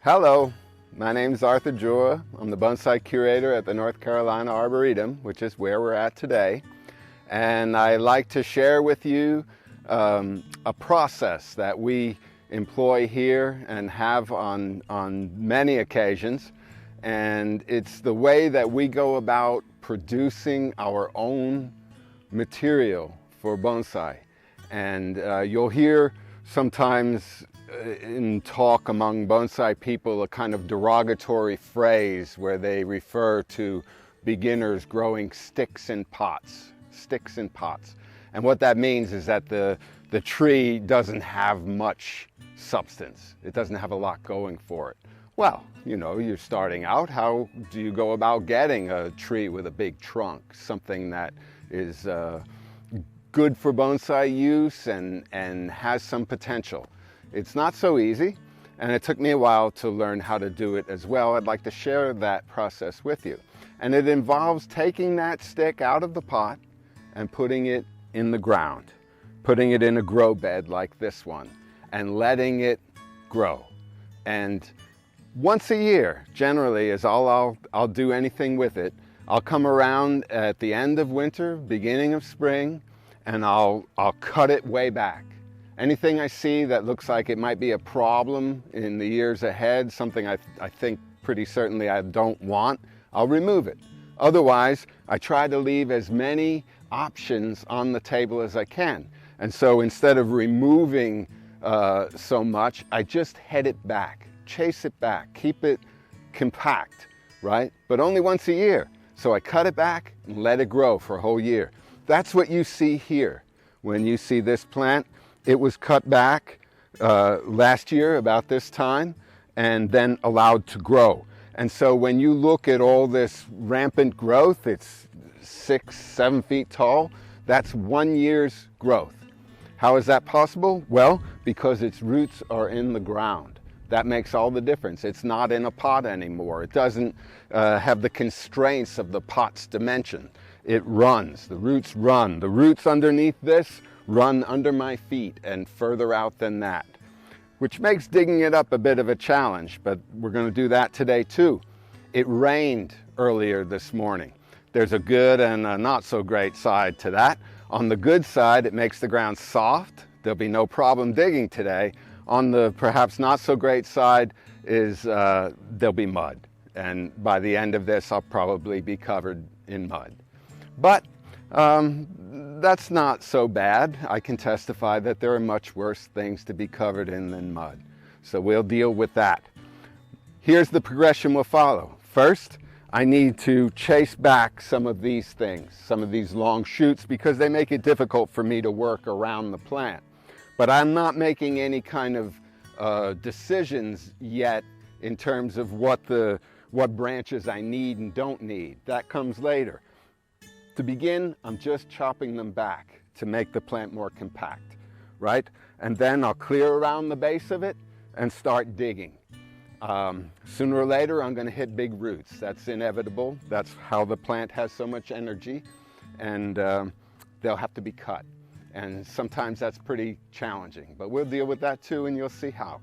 Hello, my name is Arthur Joura. I'm the Bonsai Curator at the North Carolina Arboretum, which is where we're at today. And I like to share with you a process that we employ here and have on many occasions. And it's the way that we go about producing our own material for bonsai. And you'll hear sometimes in talk among bonsai people a kind of derogatory phrase where they refer to beginners growing sticks in pots. And what that means is that the tree doesn't have much substance. It doesn't have a lot going for it. Well, you know, you're starting out. How do you go about getting a tree with a big trunk, something that is good for bonsai use and has some potential? It's not so easy, and it took me a while to learn how to do it as well. I'd like to share that process with you. And it involves taking that stick out of the pot and putting it in the ground, putting it in a grow bed like this one, and letting it grow. And once a year, generally, is all I'll do anything with it. I'll come around at the end of winter, beginning of spring, and I'll cut it way back. Anything I see that looks like it might be a problem in the years ahead, something I think pretty certainly I don't want, I'll remove it. Otherwise, I try to leave as many options on the table as I can. And so instead of removing so much, I just head it back, chase it back, keep it compact, right? But only once a year. So I cut it back and let it grow for a whole year. That's what you see here. When you see this plant, it was cut back last year about this time and then allowed to grow. And so when you look at all this rampant growth, it's 6-7 feet tall, that's 1 year's growth. How is that possible? Well, because its roots are in the ground. That makes all the difference. It's not in a pot anymore. It doesn't have the constraints of the pot's dimension. It runs, the roots run. The roots underneath this run under my feet and further out than that, which makes digging it up a bit of a challenge, but we're going to do that today too. It rained earlier this morning. There's a good and a not so great side to that. On the good side, it makes the ground soft. There'll be no problem digging today. On the perhaps not so great side is there'll be mud. And by the end of this, I'll probably be covered in mud. But that's not so bad. I can testify that there are much worse things to be covered in than mud. So we'll deal with that. Here's the progression we'll follow. First, I need to chase back some of these things, some of these long shoots, because they make it difficult for me to work around the plant. But I'm not making any kind of decisions yet in terms of what branches I need and don't need. That comes later. To begin, I'm just chopping them back to make the plant more compact, right? And then I'll clear around the base of it and start digging. Sooner or later, I'm going to hit big roots. That's inevitable. That's how the plant has so much energy, and they'll have to be cut. And sometimes that's pretty challenging, but we'll deal with that too, and you'll see how.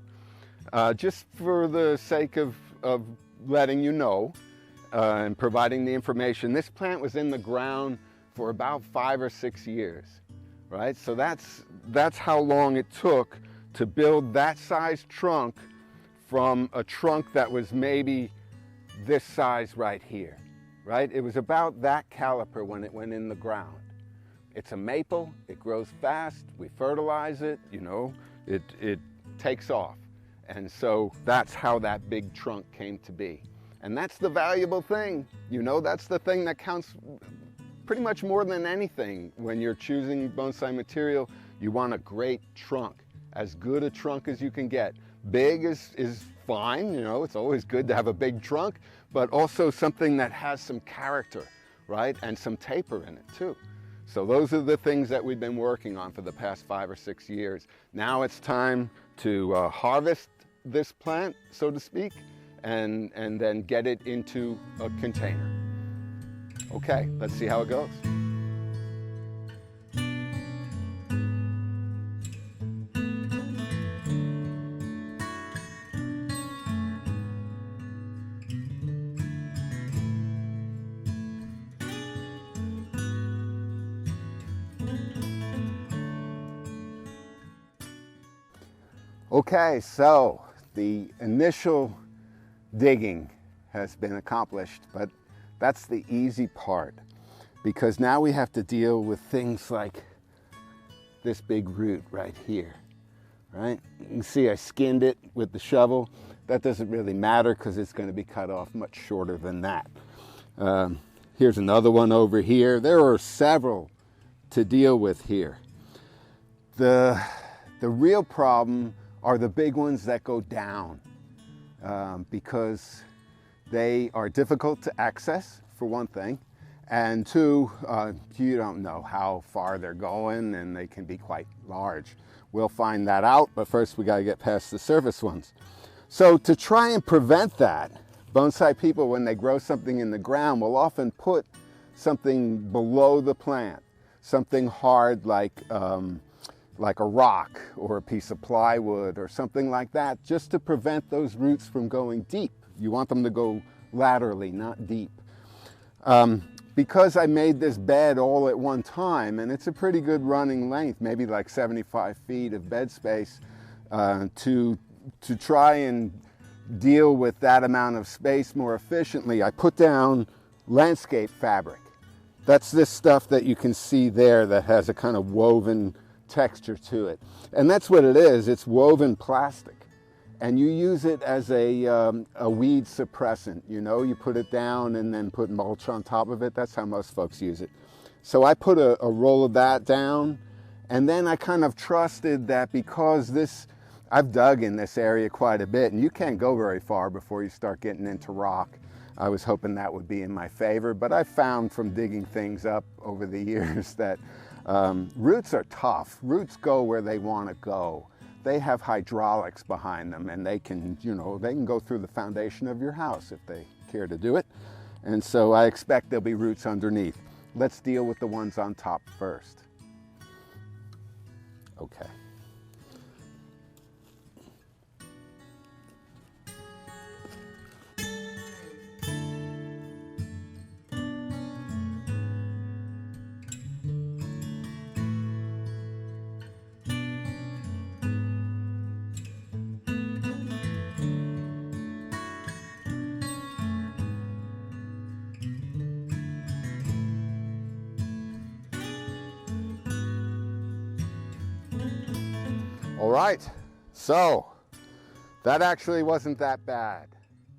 Just for the sake of letting you know, and providing the information, this plant was in the ground for about 5 or 6 years, right? So that's how long it took to build that size trunk from a trunk that was maybe this size right here, right? It was about that caliper when it went in the ground. It's a maple, it grows fast, we fertilize it, you know, it takes off. And so that's how that big trunk came to be. And that's the valuable thing, you know, that's the thing that counts pretty much more than anything when you're choosing bonsai material. You want a great trunk, as good a trunk as you can get. Big is fine, you know, it's always good to have a big trunk, but also something that has some character, right? And some taper in it too. So those are the things that we've been working on for the past 5 or 6 years. Now it's time to harvest this plant, so to speak, and then get it into a container. Okay, let's see how it goes. Okay, so the initial digging has been accomplished, but that's the easy part, because now we have to deal with things like this big root right here, right? You can see I skinned it with the shovel. That doesn't really matter because it's going to be cut off much shorter than that. Here's another one over here. There are several to deal with here. The real problem are the big ones that go down, because they are difficult to access, for one thing, and two, you don't know how far they're going and they can be quite large. We'll find that out, but first we got to get past the surface ones. So to try and prevent that, bonsai people, when they grow something in the ground, will often put something below the plant, something hard like a rock or a piece of plywood or something like that, just to prevent those roots from going deep. You want them to go laterally, not deep. Because I made this bed all at one time, and it's a pretty good running length, maybe like 75 feet of bed space, to try and deal with that amount of space more efficiently, I put down landscape fabric. That's this stuff that you can see there that has a kind of woven texture to it. And that's what it is. It's woven plastic. And you use it as a weed suppressant. You know, you put it down and then put mulch on top of it. That's how most folks use it. So I put a roll of that down, and then I kind of trusted that because I've dug in this area quite a bit, and you can't go very far before you start getting into rock. I was hoping that would be in my favor, but I found from digging things up over the years that roots are tough. Roots go where they want to go. They have hydraulics behind them, and they can go through the foundation of your house if they care to do it. And so I expect there'll be roots underneath. Let's deal with the ones on top first. Okay. All right, so that actually wasn't that bad.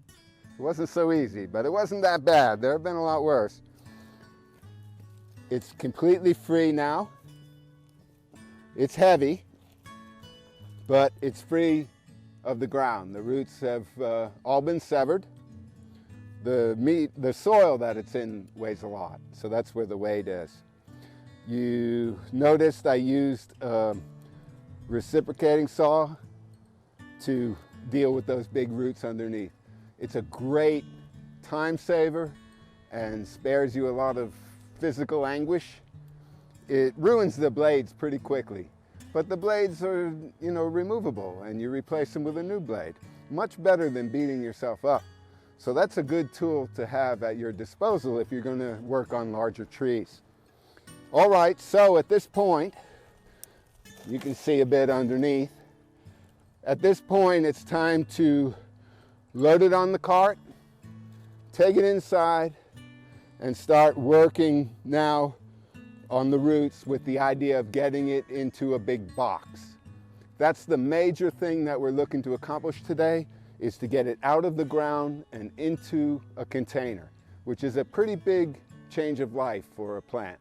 It wasn't so easy, but it wasn't that bad. There have been a lot worse. It's completely free now. It's heavy, but it's free of the ground. The roots have all been severed. The soil that it's in weighs a lot, so that's where the weight is. You noticed I used reciprocating saw to deal with those big roots underneath. It's a great time saver and spares you a lot of physical anguish. It ruins the blades pretty quickly, but the blades are, removable, and you replace them with a new blade. Much better than beating yourself up. So that's a good tool to have at your disposal if you're going to work on larger trees. All right, so at this point, you can see a bit underneath. At this point, it's time to load it on the cart, take it inside, and start working now on the roots with the idea of getting it into a big box. That's the major thing that we're looking to accomplish today, is to get it out of the ground and into a container, which is a pretty big change of life for a plant.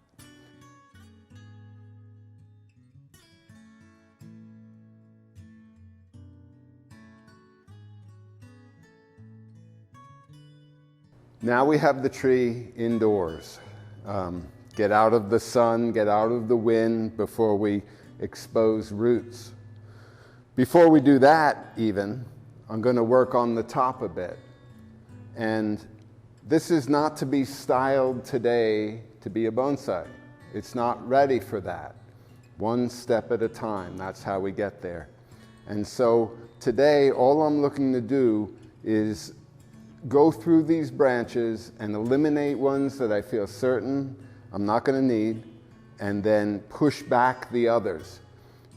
Now we have the tree indoors. Get out of the sun, get out of the wind before we expose roots. Before we do that even, I'm going to work on the top a bit. And this is not to be styled today to be a bonsai. It's not ready for that. One step at a time, that's how we get there. And so today, all I'm looking to do is go through these branches and eliminate ones that I feel certain I'm not going to need, and then push back the others.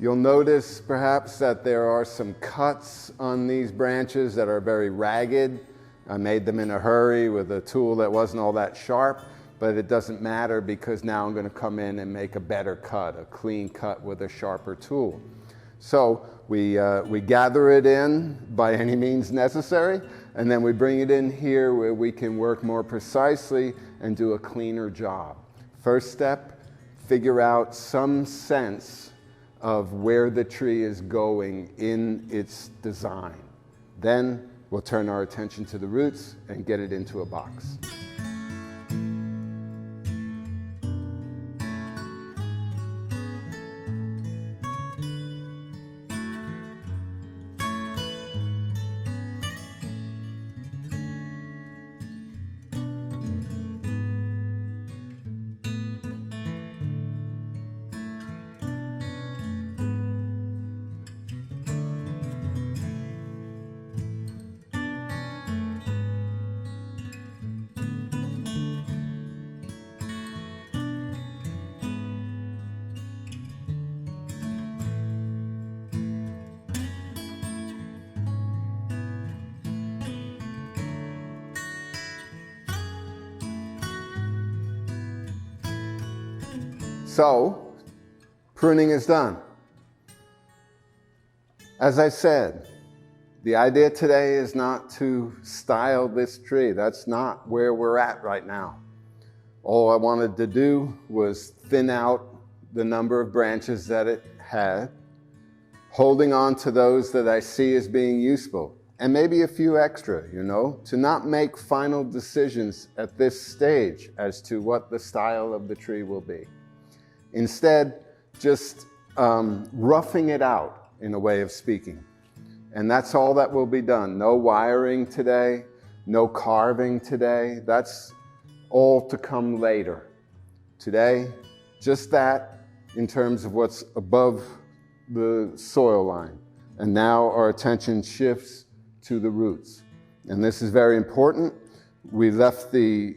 You'll notice perhaps that there are some cuts on these branches that are very ragged. I made them in a hurry with a tool that wasn't all that sharp, but it doesn't matter because now I'm going to come in and make a better cut, a clean cut with a sharper tool. So we gather it in by any means necessary, and then we bring it in here where we can work more precisely and do a cleaner job. First step, figure out some sense of where the tree is going in its design. Then we'll turn our attention to the roots and get it into a box. So, pruning is done. As I said, the idea today is not to style this tree. That's not where we're at right now. All I wanted to do was thin out the number of branches that it had, holding on to those that I see as being useful, and maybe a few extra, to not make final decisions at this stage as to what the style of the tree will be. Instead, just roughing it out, in a way of speaking. And that's all that will be done. No wiring today, no carving today. That's all to come later. Today, just that in terms of what's above the soil line. And now our attention shifts to the roots. And this is very important. We left the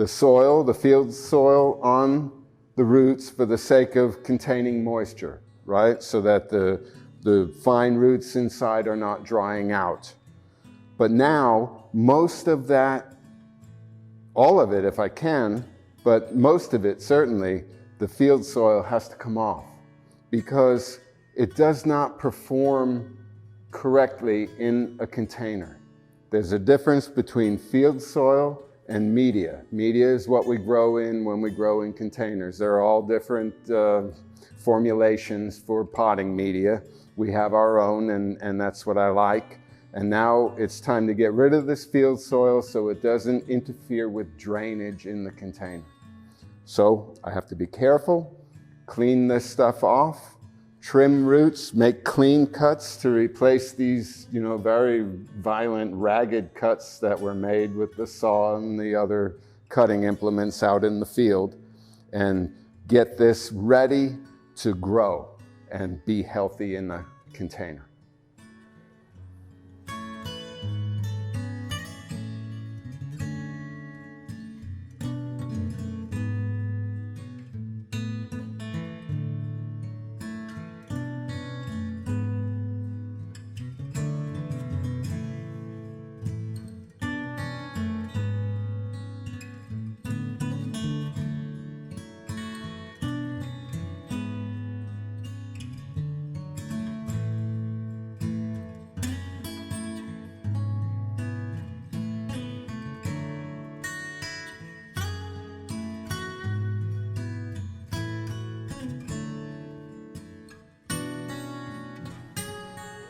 soil, the field soil, on the roots for the sake of containing moisture, right? So that the fine roots inside are not drying out. But now, most of that, all of it if I can, but most of it certainly, the field soil has to come off because it does not perform correctly in a container. There's a difference between field soil and media. Media is what we grow in when we grow in containers. There are all different formulations for potting media. We have our own, and that's what I like. And now it's time to get rid of this field soil so it doesn't interfere with drainage in the container. So I have to be careful, clean this stuff off, trim roots, make clean cuts to replace these, very violent, ragged cuts that were made with the saw and the other cutting implements out in the field, and get this ready to grow and be healthy in the container.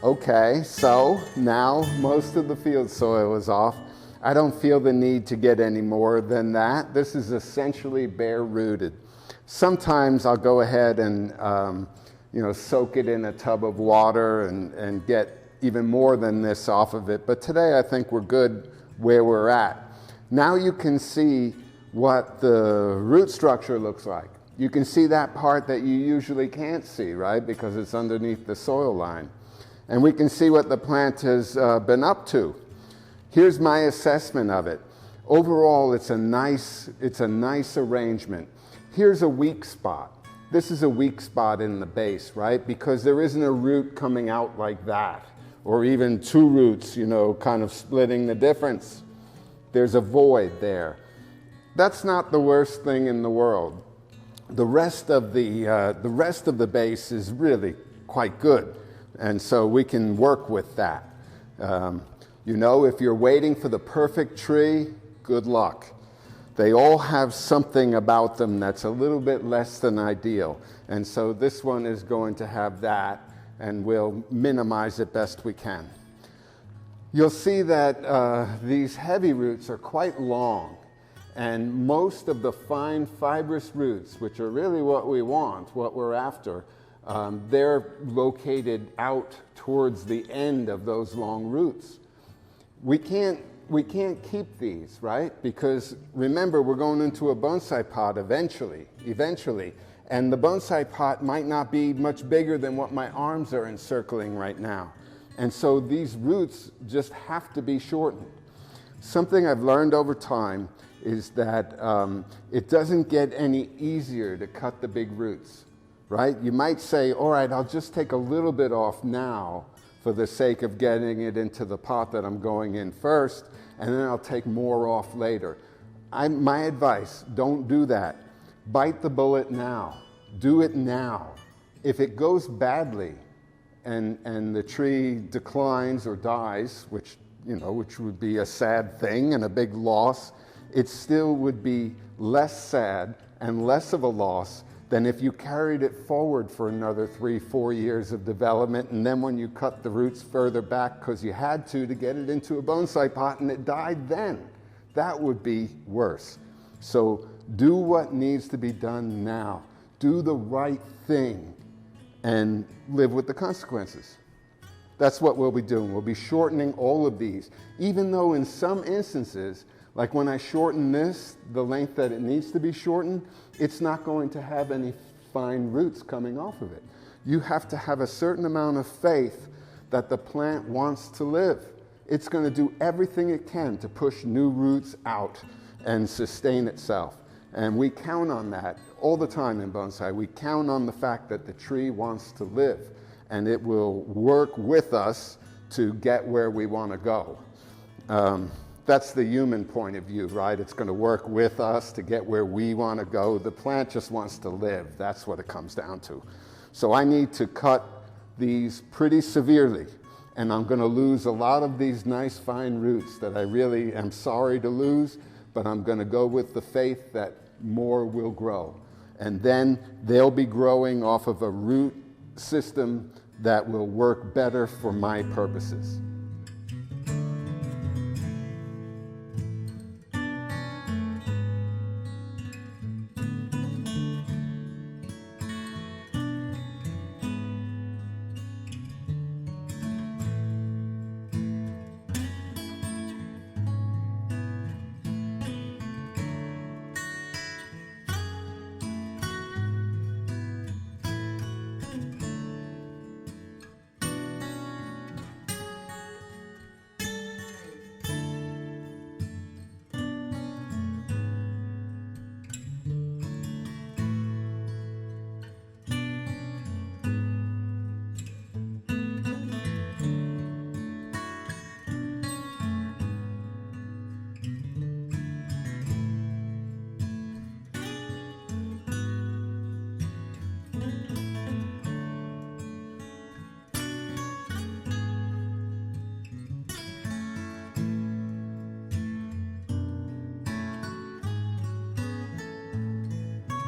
Okay, so now most of the field soil is off. I don't feel the need to get any more than that. This is essentially bare rooted. Sometimes I'll go ahead and soak it in a tub of water and get even more than this off of it. But today I think we're good where we're at. Now you can see what the root structure looks like. You can see that part that you usually can't see, right? Because it's underneath the soil line. And we can see what the plant has been up to. Here's my assessment of it. Overall, it's a nice arrangement. Here's a weak spot. this is a weak spot in the base, right? Because there isn't a root coming out like that, or even two roots, you know, kind of splitting the difference. There's a void there. That's not the worst thing in the world. The rest of the base is really quite good, and so we can work with that. You know, if you're waiting for the perfect tree, good luck. They all have something about them that's a little bit less than ideal, and so this one is going to have that, and we'll minimize it best we can. You'll see that these heavy roots are quite long. And most of the fine fibrous roots, which are really what we want, what we're after, they're located out towards the end of those long roots. We can't keep these, right? Because remember, we're going into a bonsai pot eventually, and the bonsai pot might not be much bigger than what my arms are encircling right now. And so these roots just have to be shortened. Something I've learned over time is that it doesn't get any easier to cut the big roots, right? You might say, all right, I'll just take a little bit off now for the sake of getting it into the pot that I'm going in first, and then I'll take more off later. My advice, don't do that. Bite the bullet now. Do it now. If it goes badly and the tree declines or dies, which would be a sad thing and a big loss, it still would be less sad and less of a loss than if you carried it forward for another 3-4 years of development, and then when you cut the roots further back because you had to get it into a bonsai pot and it died then. That would be worse. So do what needs to be done now. Do the right thing and live with the consequences. That's what we'll be doing. We'll be shortening all of these, even though in some instances, like when I shorten this, the length that it needs to be shortened, it's not going to have any fine roots coming off of it. You have to have a certain amount of faith that the plant wants to live. It's going to do everything it can to push new roots out and sustain itself. And we count on that all the time in bonsai. We count on the fact that the tree wants to live, and it will work with us to get where we want to go. That's the human point of view, right? It's going to work with us to get where we want to go. The plant just wants to live. That's what it comes down to. So I need to cut these pretty severely, and I'm going to lose a lot of these nice fine roots that I really am sorry to lose, but I'm going to go with the faith that more will grow. And then they'll be growing off of a root system that will work better for my purposes.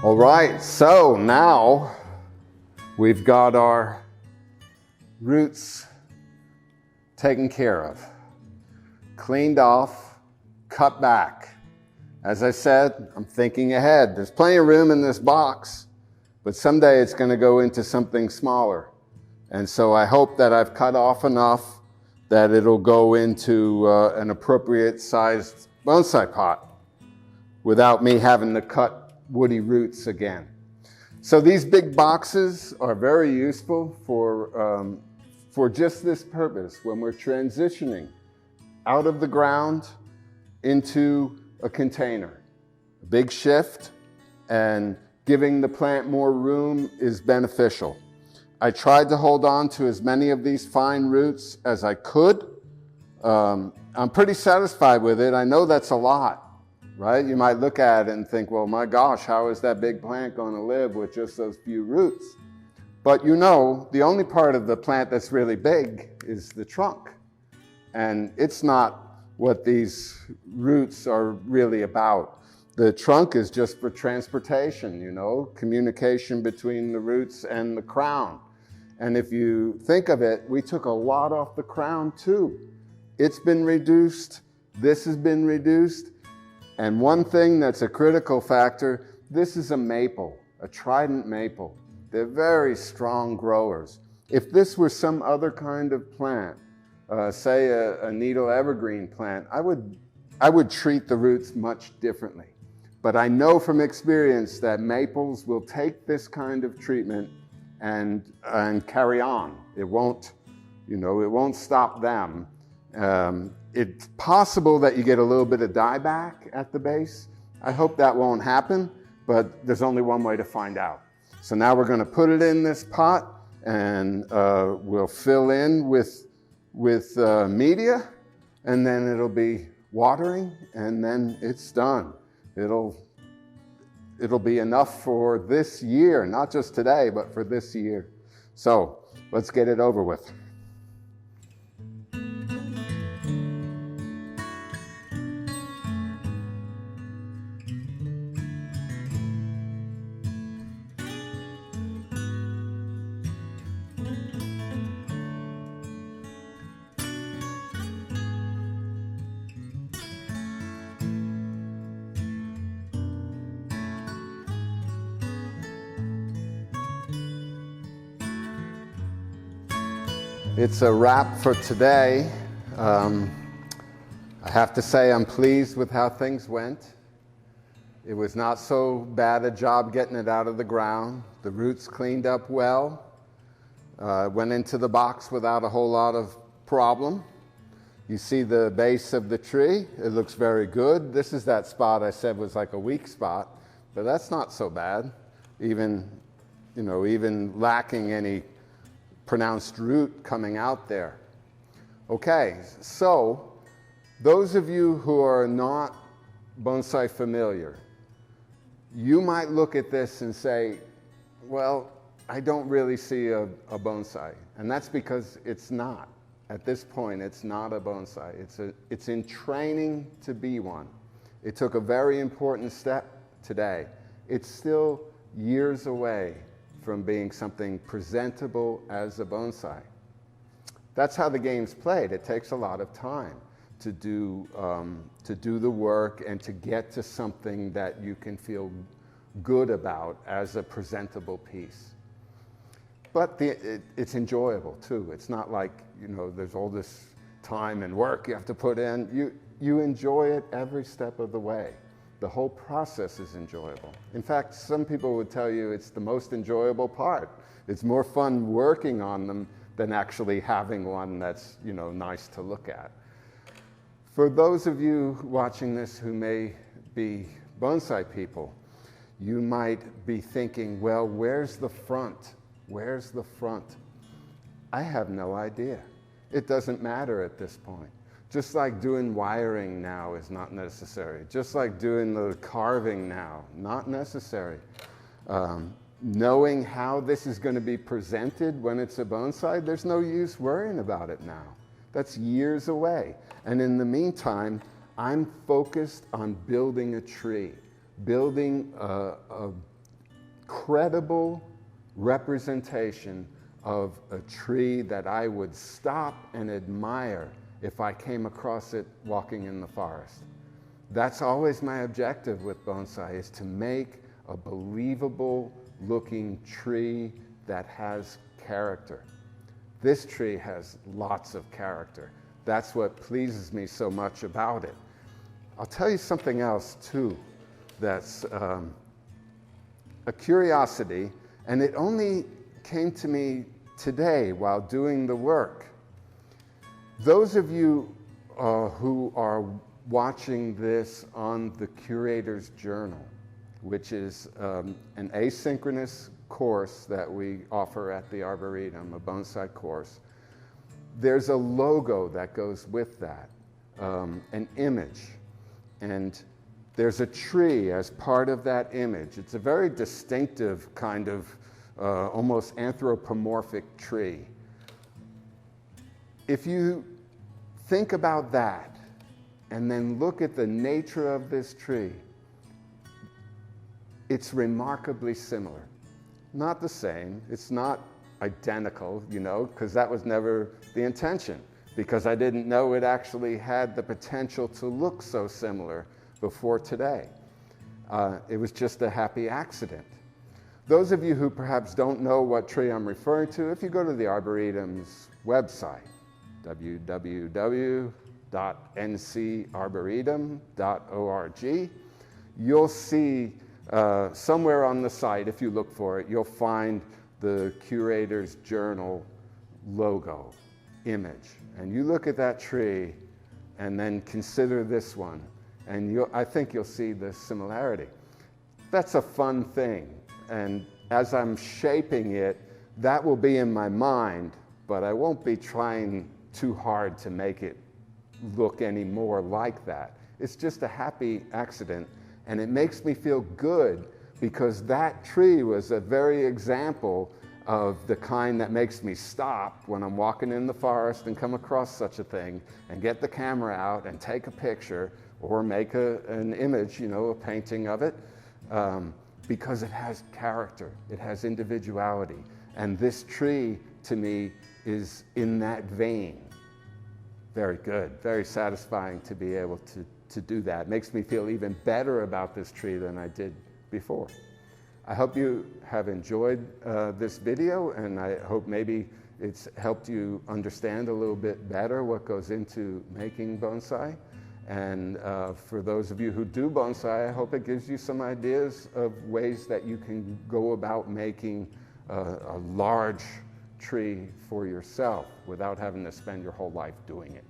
All right, so now we've got our roots taken care of, cleaned off, cut back. As I said, I'm thinking ahead. There's plenty of room in this box, but someday it's going to go into something smaller. And so I hope that I've cut off enough that it'll go into an appropriate sized bonsai pot without me having to cut woody roots again. So these big boxes are very useful for just this purpose when we're transitioning out of the ground into a container. A big shift, and giving the plant more room is beneficial. I tried to hold on to as many of these fine roots as I could. I'm pretty satisfied with it. I know that's a lot, right? You might look at it and think, well, my gosh, how is that big plant going to live with just those few roots? But you know, the only part of the plant that's really big is the trunk. And it's not what these roots are really about. The trunk is just for transportation, you know, communication between the roots and the crown. And if you think of it, we took a lot off the crown too. It's been reduced, this has been reduced. And one thing that's a critical factor, this is a maple, a trident maple. They're very strong growers. If this were some other kind of plant, say a needle evergreen plant, I would treat the roots much differently. But I know from experience that maples will take this kind of treatment and carry on. It won't, you know, it won't stop them. It's possible that you get a little bit of dieback at the base. I hope that won't happen, but there's only one way to find out. So now we're going to put it in this pot, and we'll fill in with media, and then it'll be watering, and then it's done. It'll be enough for this year, not just today, but for this year. So let's get it over with. It's a wrap for today. I have to say I'm pleased with how things went. It was not so bad a job getting it out of the ground. The roots cleaned up well. Went into the box without a whole lot of problem. You see the base of the tree. It looks very good. This is that spot I said was like a weak spot, but that's not so bad. Even lacking any pronounced root coming out there. Okay, so those of you who are not bonsai familiar, you might look at this and say, well, I don't really see a bonsai. And that's because it's not. At this point, it's not a bonsai. It's in training to be one. It took a very important step today. It's still years away from being something presentable as a bonsai. That's how the game's played. It takes a lot of time to do the work and to get to something that you can feel good about as a presentable piece. But it's enjoyable too. It's not like, you know, there's all this time and work you have to put in. You enjoy it every step of the way. The whole process is enjoyable. In fact, some people would tell you it's the most enjoyable part. It's more fun working on them than actually having one that's, you know, nice to look at. For those of you watching this who may be bonsai people, you might be thinking, well, where's the front? Where's the front? I have no idea. It doesn't matter at this point. Just like doing wiring now is not necessary. Just like doing the carving now, not necessary. Knowing how this is going to be presented when it's a bonsai, there's no use worrying about it now. That's years away. And in the meantime, I'm focused on building a tree, building a credible representation of a tree that I would stop and admire if I came across it walking in the forest. That's always my objective with bonsai, is to make a believable looking tree that has character. This tree has lots of character. That's what pleases me so much about it. I'll tell you something else too that's a curiosity, and it only came to me today while doing the work. Those of you who are watching this on the Curator's Journal, which is an asynchronous course that we offer at the Arboretum, a bonsai course. There's a logo that goes with that, an image, and there's a tree as part of that image. It's a very distinctive kind of almost anthropomorphic tree. If you think about that and then look at the nature of this tree, it's remarkably similar. Not the same, it's not identical, you know, because that was never the intention, because I didn't know it actually had the potential to look so similar before today. It was just a happy accident. Those of you who perhaps don't know what tree I'm referring to, if you go to the Arboretum's website, www.ncarboretum.org, you'll see somewhere on the site, if you look for it, you'll find the Curator's Journal logo image. And you look at that tree and then consider this one, and I think you'll see the similarity. That's a fun thing. And as I'm shaping it, that will be in my mind, but I won't be trying too hard to make it look any more like that. It's just a happy accident, and it makes me feel good because that tree was a very example of the kind that makes me stop when I'm walking in the forest and come across such a thing and get the camera out and take a picture or make an image, you know, a painting of it, because it has character, it has individuality. And this tree, to me, is in that vein. Very good, very satisfying to be able to do that. It makes me feel even better about this tree than I did before. I hope you have enjoyed this video, and I hope maybe it's helped you understand a little bit better what goes into making bonsai. And for those of you who do bonsai, I hope it gives you some ideas of ways that you can go about making a large tree for yourself without having to spend your whole life doing it.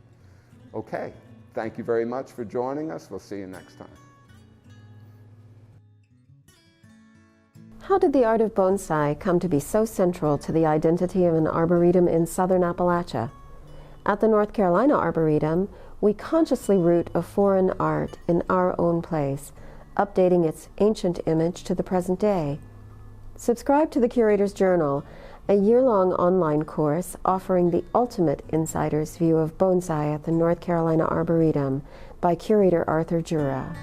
Okay, thank you very much for joining us. We'll see you next time. How did the art of bonsai come to be so central to the identity of an arboretum in southern Appalachia? At the North Carolina Arboretum, we consciously root a foreign art in our own place, updating its ancient image to the present day. Subscribe to the Curator's Journal, a year-long online course offering the ultimate insider's view of bonsai at the North Carolina Arboretum by Curator Joura.